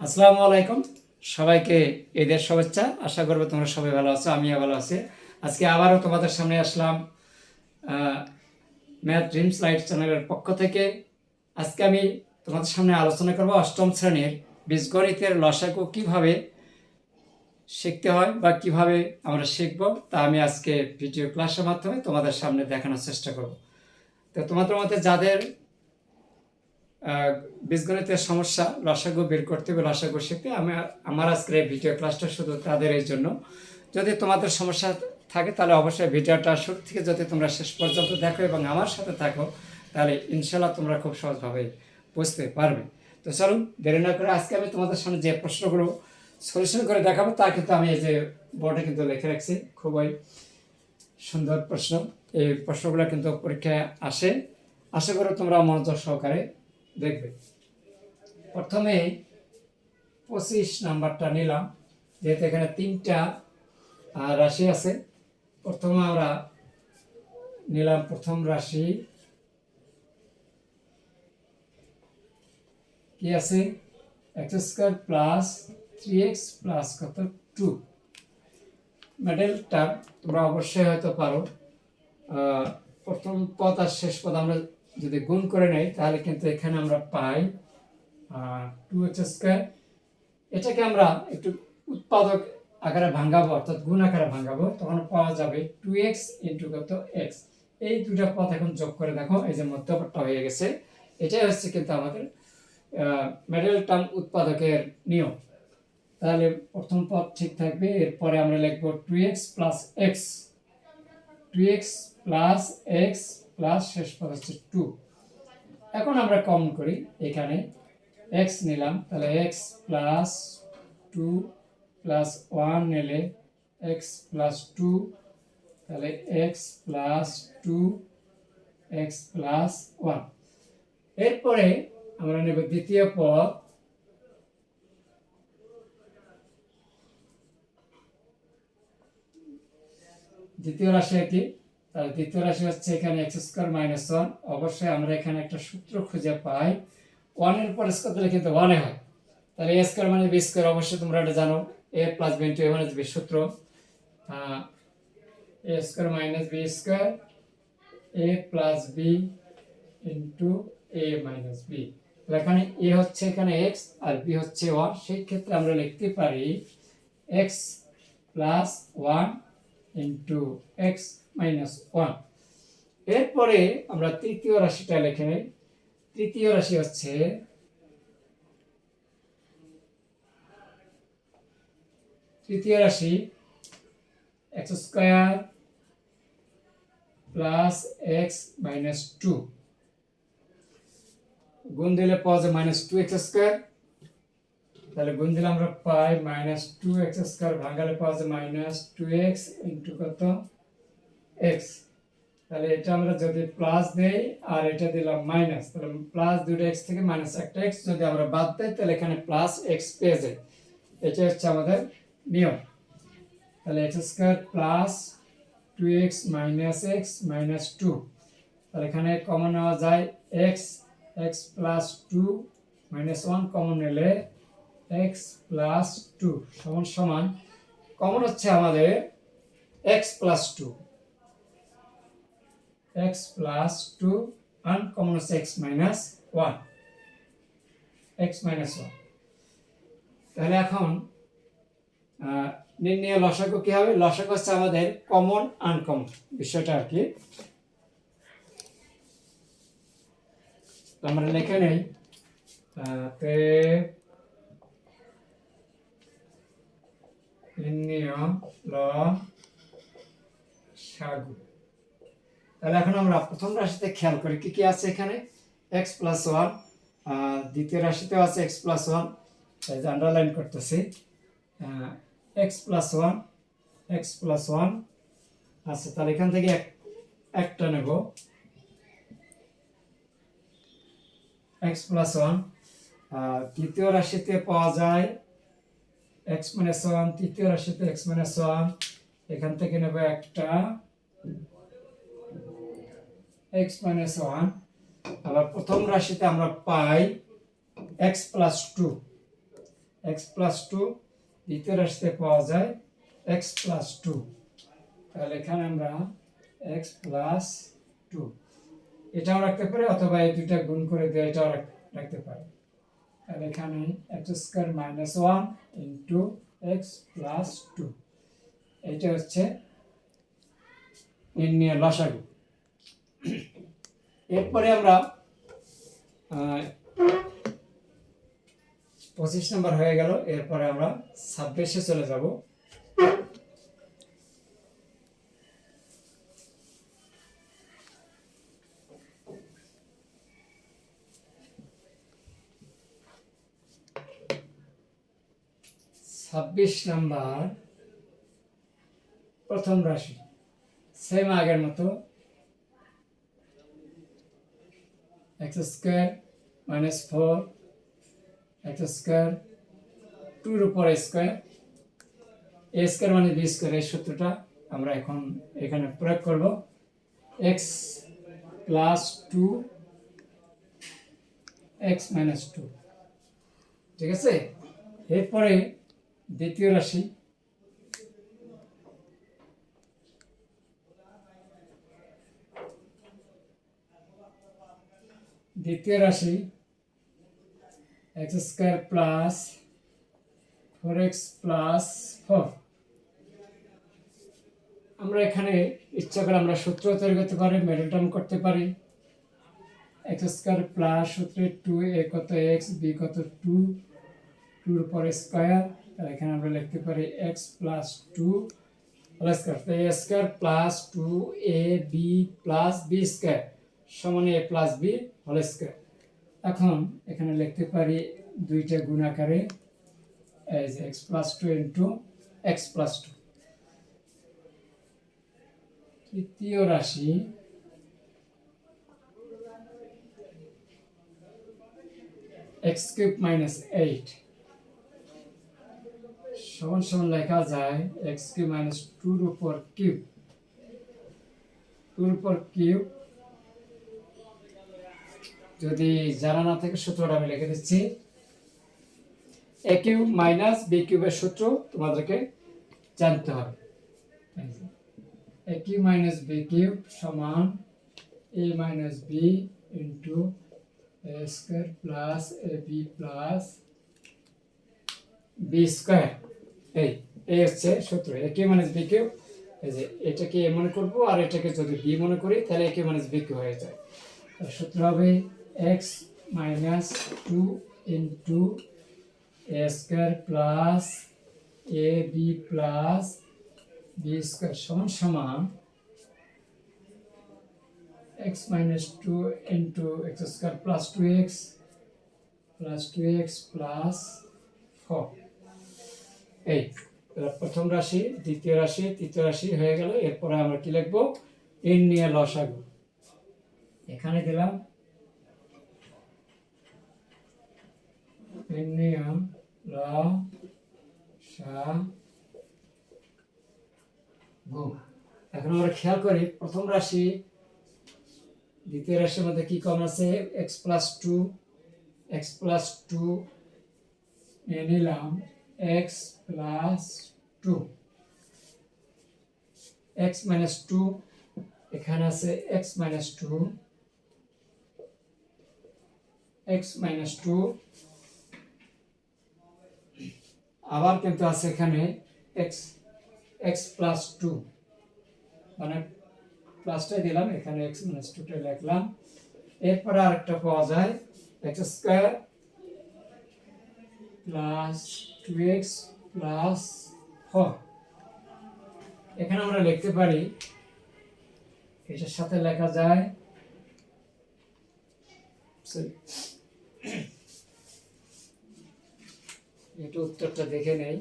আসসালামু আলাইকুম সবাইকে ঈদের শুভেচ্ছা। আশা করব তোমরা সবাই ভালো আছো, আমিও ভালো আছি। আজকে আবারও তোমাদের সামনে আসলাম ম্যাথ ড্রিমস লাইট চ্যানেলের পক্ষ থেকে। আজকে আমি তোমাদের সামনে আলোচনা করব অষ্টম শ্রেণীর বীজগণিতের লসাগু কিভাবে শিখতে হয় বা কিভাবে আমরা শিখব, তা আমি আজকে ভিডিও ক্লাসের মাধ্যমে তোমাদের সামনে দেখানোর চেষ্টা করব। তো তোমাদের মধ্যে যাদের বীজগণিতের সমস্যা, লসাগু বের করতে হবে, লসাগু শিখতে, আমার আজকের এই ভিডিও ক্লাসটা শুধু তাদের এই জন্য। যদি তোমাদের সমস্যা থাকে তাহলে অবশ্যই ভিডিওটা শুরু থেকে যদি তোমরা শেষ পর্যন্ত দেখো এবং আমার সাথে থাকো, তাহলে ইনশাল্লাহ তোমরা খুব সহজভাবে বুঝতে পারবে। তো চলুন দেরি না করে আজকে আমি তোমাদের সামনে যে প্রশ্নগুলো সলিউশন করে দেখাবো তা কিন্তু আমি এই যে বোর্ডে কিন্তু লিখে রাখছি। খুবই সুন্দর প্রশ্ন, এই প্রশ্নগুলো কিন্তু পরীক্ষায় আসে। আশা করি তোমরা মনোযোগ সহকারে দেখবে। প্রথমে 25 নাম্বারটা নিলাম, যেহেতু এখানে তিনটা রাশি আছে। প্রথমে আমরা নিলাম প্রথম রাশি কি আছে, x² প্লাস 3x প্লাস কত 2। মিডলটা তোমরা অবশ্যই হয়তো পারো। প্রথম পদ আর শেষ পদ আমরা যদি গুণ করে নেই তাহলে কিন্তু এখানে আমরা পাই 2x²। এটাকে আমরা একটু উৎপাদক আকারে ভাঙাবো, অর্থাৎ গুণ আকারে ভাঙাবো, তখন পাওয়া যাবে 2x ইন্টু কত x। এই দুটা পদ এখন যোগ করে দেখো, এই যে মধ্যপদটা হয়ে গেছে। এটাই হচ্ছে কিন্তু আমাদের মিডল টার্ম উৎপাদকের নিয়ম। তাহলে প্রথম পদ ঠিক থাকবে, এরপরে আমরা লিখব 2x plus x, 2x plus x plus শেষ পদ হচ্ছে 2। এখন আমরা কমন করি, এখানে x নিলাম, তাহলে x প্লাস 2 প্লাস 1 নিলে x প্লাস 2, তাহলে x প্লাস 2 x প্লাস 1। এরপরে আমরা নেব দ্বিতীয় পদ, দ্বিতীয় রাশি কি, তাহলে দ্বিতীয় রাশি হচ্ছে এখানে x² মাইনাস 1। অবশ্যই আমরা এখানে একটা সূত্র খুঁজে পাই, 1 এর পর স্কোয়ার দিলে কিন্তু 1 হয়। তাহলে a² মানে b², অবশ্যই তোমরা এটা জানো, a plus b into a minus b সূত্র। a² minus b², a plus b into a minus b। এখানে a হচ্ছে এখানে x আর b হচ্ছে 1, সেই ক্ষেত্রে আমরা লিখতে পারি x plus 1 into x minus 1। এরপরে আমরা তৃতীয় রাশিটা লিখে নেই। তৃতীয় রাশি হচ্ছে x² প্লাস x মাইনাস 2, গুণ দিলে পাওয়া যায় মাইনাস 2x²। তাহলে গুণ দিলে আমরা পাই মাইনাস 2x², ভাঙালে পাওয়া যায় মাইনাস 2x ইন্টু কত x। তাহলে এটা আমরা যদি প্লাস দেই আর এটা দিলাম মাইনাস, তাহলে প্লাস 2x থেকে মাইনাস একটা x যদি আমরা বাদ দেই তাহলে এখানে প্লাস x পেয়ে যায়। এটা হচ্ছে আমাদের নিয়ম। তাহলে x² plus 2x minus x minus 2, তাহলে এখানে কমন নেওয়া যায় x প্লাস 2 মাইনাস 1, কমন নিলে x প্লাস 2 সমান সমান কমন হচ্ছে আমাদের x plus 2, x plus 2 uncommon হচ্ছে x মাইনাস 1, x মাইনাস 1। তাহলে এখন নির্ণয় লসাগু কি হবে? লসাগু হচ্ছে আমাদের কমন আনকমন বিষয়টা আর কি। আমরা লিখে নেই নির্ণয় লসাগু। তাহলে এখন আমরা প্রথম রাশিতে খেয়াল করি কি কি আছে এখানে, x প্লাস 1, দ্বিতীয় রাশিতেও আছে x প্লাস 1, এই যে আন্ডারলাইন করতেছি, x প্লাস 1 আচ্ছা, তাহলে এখান থেকে একটা নেব x প্লাস 1। তৃতীয় রাশিতে পাওয়া যায় x মাইনাস 1, তৃতীয় রাশিতে x মাইনাস 1, এখান থেকে নেব একটা x মাইনাস 1। আবার প্রথম রাশিতে আমরা পাই x plus 2, x plus two, দ্বিতীয় রাশিতে পাওয়া যায় এক্স প্লাস টু। তাহলে এখানে আমরা এক্স প্লাস টু এটাও রাখতে পারি, অথবা এই দুইটা গুণ করে দিয়ে এটাও রাখতে পারি। তাহলে এখানে x square minus one into x plus two, এইটা হচ্ছে নির্ণয় লসাগু। এরপরে আমরা 25 নম্বর হয়ে গেল। এরপরে আমরা 26-এ চলে যাব। ছাব্বিশ নাম্বার প্রথম রাশি, সেম আগের মতো x square minus four x square টুর উপর স্কোয়ার, এ স্কোয়ার মানে বি স্কোয়ার, এই সূত্রটা আমরা এখন এখানে প্রয়োগ করব। X plus two x minus two, ঠিক আছে। এরপরে দ্বিতীয় রাশি, x square plus four x plus four. আমরা এখানে ইচ্ছা করে আমরা সূত্র তৈরি করতে পারি, মিডল টার্ম করতে পারি। এক্স স্কোয়ার প্লাস সূত্রে টু এ কত এক্স, বি কত টু, টুর উপর স্কোয়ার। তাহলে এখানে আমরা লিখতে পারি x plus two whole square, a square plus two a b plus b square সমান a plus b whole square. এখন এখানে লিখতে পারি দুইটা গুণ আকারে, as x plus two into x plus two. তৃতীয় রাশি, এক্স কিউব মাইনাস এইট সমান সমান লেখা যায় এক্স কিউব মাইনাস টুর উপর কিউব, টুর উপর কিউব। যদি জানা না থাকে সূত্রটা আমি লিখে দিচ্ছি, এ কিউব মাইনাস বি কিউবের সূত্র তোমাদেরকে জানতে হবে। এ কিউব মাইনাস বি কিউব সমান এ minus B into a square plus a b plus b square. এই হচ্ছে সূত্র, এ কিউব মাইনাস বি কিউব। এই যে এটাকে এ মনে করবো, আর এটাকে যদি বি মনে করি তাহলে a cube minus b cube হয়ে যায়। সূত্র হবে x minus two into a square plus a b plus b square সমান সমান x minus two into x square plus two x plus four. এই প্রথম রাশি, দ্বিতীয় রাশি, তৃতীয় রাশি হয়ে গেল। এরপরে আমরা কি লিখবো, নির্ণয় লসাগু। এখানে দিলাম নির্ণয় লসাগু। এখন আমরা খেয়াল করি প্রথম রাশি দ্বিতীয় রাশির মধ্যে কি কম আছে, এক্স প্লাস টু নিয়ে নিলাম x plus two, x minus two এখানে আছে এক্স মাইনাস টু, আবার কিন্তু আছে এখানে এক্স প্লাস টু, মানে প্লাসটাই দিলাম, এখানে এক্স মাইনাস টুটা লিখলাম। এরপরে আরেকটা পাওয়া যায় x square plus two x plus four. এখানে আমরা লিখতে পারি, এটার সাথে লেখা যায় একটু উত্তরটা দেখে নেই।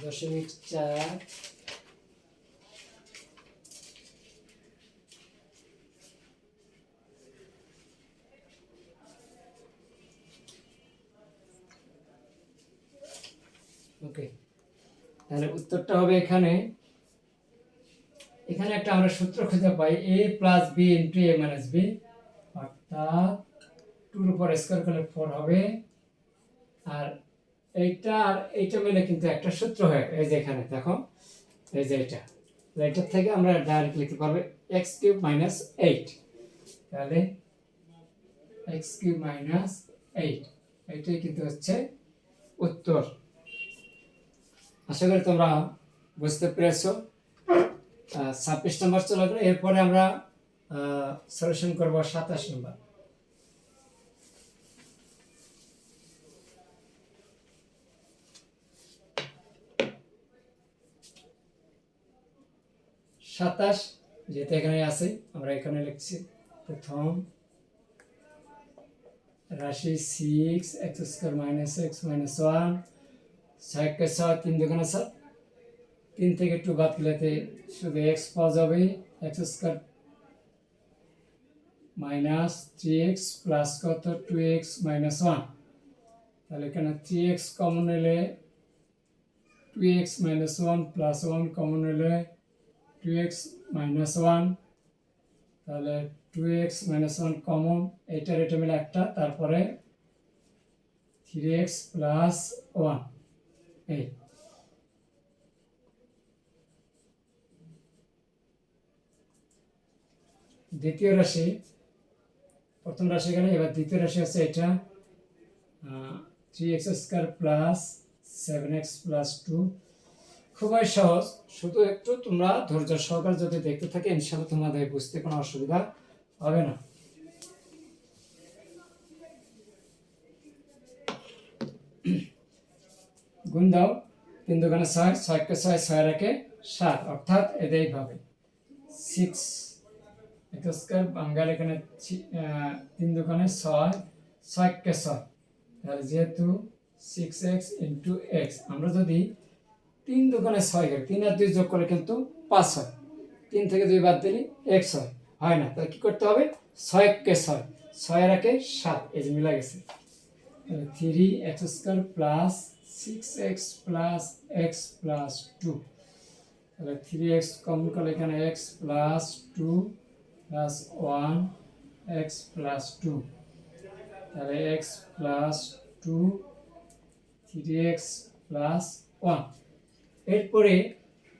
দশমিক চার ওকে, তাহলে উত্তরটা হবে এখানে একটা আমরা সূত্র খুঁজে পাই a plus b into a minus b, অর্থাৎ 2 এর উপর স্কয়ার করলে 4 হবে। আর এইটা আর এইটা মিলে কিন্তু একটা সূত্র হয়, এই যে এখানে দেখো, এই যে এটা থেকে আমরা ডাইরেক্ট লিখতে পারবো x কিউব মাইনাস 8, তাহলে x কিউব মাইনাস 8, এইটাই কিন্তু হচ্ছে উত্তর। আশা করি তোমরা বুঝতে পেরেছো। 26 নম্বর চলে গেল, এরপরে আমরা সলিউশন করব 27 নম্বর। যেটা এখানে আছে আমরা এখানে লিখছি প্রথম রাশি 6 x square minus x minus 1, 6 কে 6 3 দুগুণে 7, 3 থেকে 2 বাদ দিলে শুধু x পাওয়া যাবে, x square minus 3x plus কত 2x মাইনাস 1, তাহলে এখানে 3x কমন নিলে 2x মাইনাস 1 প্লাস 1 কমন নিলে 2x মাইনাস 1, তাহলে 2x মাইনাস 1 কমন, এইটার এটা মিলে একটা, তারপরে 3x প্লাস 1, এই দ্বিতীয় রাশি, প্রথম রাশি গেলে এবার দ্বিতীয় রাশি আছে এটা 3x square plus 7x plus 2, খুবই সহজ, শুধু একটু তোমরা ধৈর্য সহকারে যদি দেখতে থাকে ইনশাআল্লাহ তোমাদের বুঝতে কোনো অসুবিধা হবে না। গুণ দাও, 3 দুগুণে 6, 6 কে 6, 6 এর একে 7, অর্থাৎ এইভাবে 6 x স্কয়ার বাঙ্গাল এখানে 3 দুগুণে 6, 6 কে 6, তাহলে যেহেতু 6x ইন্টু x, আমরা যদি 3 দুগুণে 6 হয়, 3 আর 2 যোগ করলে কিন্তু 5 হয়, 3 থেকে 2 বাদ দিলে x হয় না, তাহলে কি করতে হবে 6 কে 6, 6 এর একে 7, এই যে মিলা গেছে, 3x square plus 6x plus x plus 2, তাহলে 3x কমন করলে এখানে x plus 2 plus 1 x plus 2, তাহলে x প্লাস 2 3x প্লাস 1। এরপরে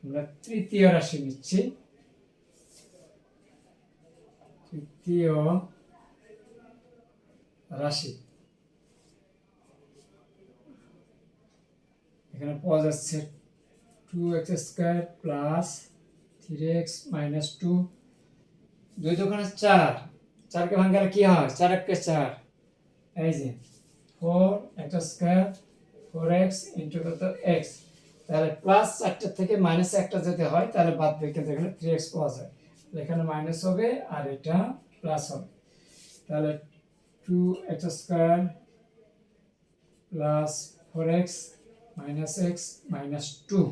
আমরা তৃতীয় রাশি নিচ্ছি, তৃতীয় রাশি এখানে পাওয়া যাচ্ছে 2x square plus 3x minus 2, 2 দুগুণে 4, 4 কে ভাঙলে কি হয় 4 কে 4, এই যে 4x স্কয়ার 4x ইনটু কত x, তাহলে প্লাস 4টা থেকে মাইনাস 1টা যদি হয় তাহলে বাদ দিয়ে কিন্তু এখানে 3x পাওয়া যায়, এখানে মাইনাস হবে আর এটা প্লাস হবে, তাহলে 2x square plus 4x minus x minus 2,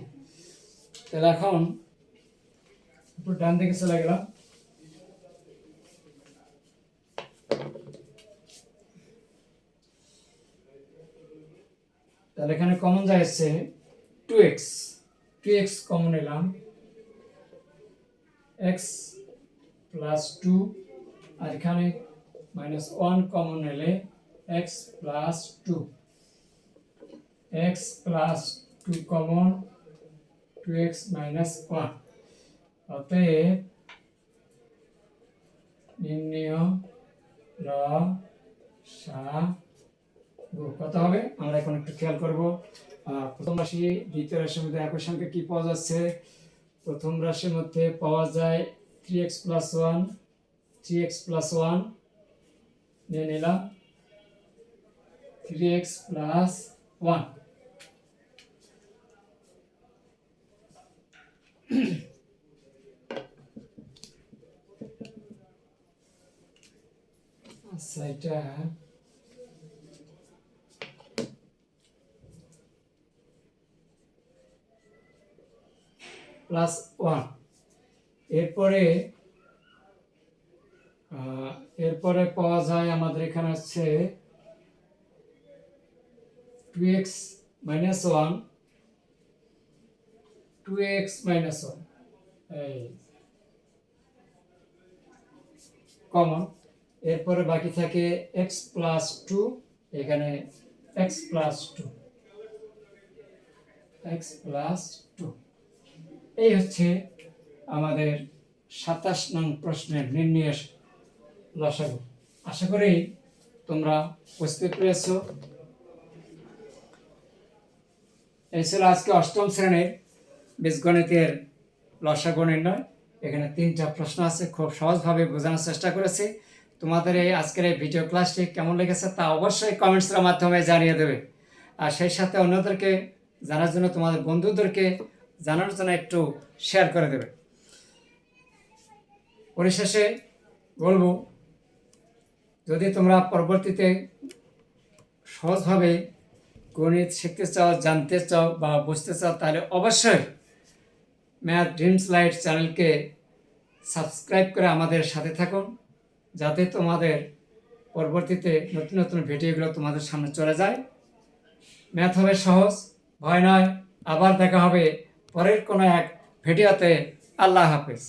তাহলে এখন উপর ডান দিকে চলে গেলাম, তাহলে এখানে কমন যাচ্ছে 2x কমন নিলাম, x প্লাস 2, আর এখানে মাইনাস 1 কমন নিলে x plus 2, x plus 2 common 2x minus 1, অতএব নির্ণয় লসাগু কত হবে আমরা এখন একটু খেয়াল করব। প্রথম রাশি দ্বিতীয় রাশির মধ্যে একই সঙ্গে কি পাওয়া যাচ্ছে, প্রথম রাশির মধ্যে পাওয়া যায় 3x প্লাস 1, 3x প্লাস 1 নিয়ে নিলাম, 3x প্লাস 1, আচ্ছা এটা প্লাস 1, এরপরে পাওয়া যায় আমাদের এখানে হচ্ছে 2x মাইনাস 1, 2x মাইনাস 1 এই কমন। এরপরে বাকি থাকে x প্লাস 2, এখানে x প্লাস 2, x প্লাস 2। এই হচ্ছে আমাদের 27 নং প্রশ্নের নির্ণয় লসাগু। আশা করি তোমরা বুঝতে পেরেছো। এই ছিল আজকে অষ্টম শ্রেণীর বীজগণিতের লসাগু নির্ণয়। এখানে 3টা প্রশ্ন আছে, খুব সহজভাবে বোঝানোর চেষ্টা করেছি। তোমাদের এই আজকের এই ভিডিও ক্লাসটি কেমন লেগেছে তা অবশ্যই কমেন্টসের মাধ্যমে জানিয়ে দেবে। আর সেই সাথে অন্যদেরকে জানার জন্য, তোমাদের বন্ধুদেরকে জানানোর জন্য একটু শেয়ার করে দেবে। পরিশেষে বলবো, যদি তোমরা পরবর্তীতে সহজভাবে গণিত শিখতে চাও, জানতে চাও বা বুঝতে চাও, তাহলে অবশ্যই ম্যাথ ড্রিমস লাইট চ্যানেলকে সাবস্ক্রাইব করে আমাদের সাথে থাকুন, যাতে তোমাদের পরবর্তীতে নতুন নতুন ভিডিওগুলো তোমাদের সামনে চলে যায়। ম্যাথ হবে সহজ, ভয় নয়। আবার দেখা হবে পরের কোনো এক ভিডিওতে। আল্লাহ হাফেজ।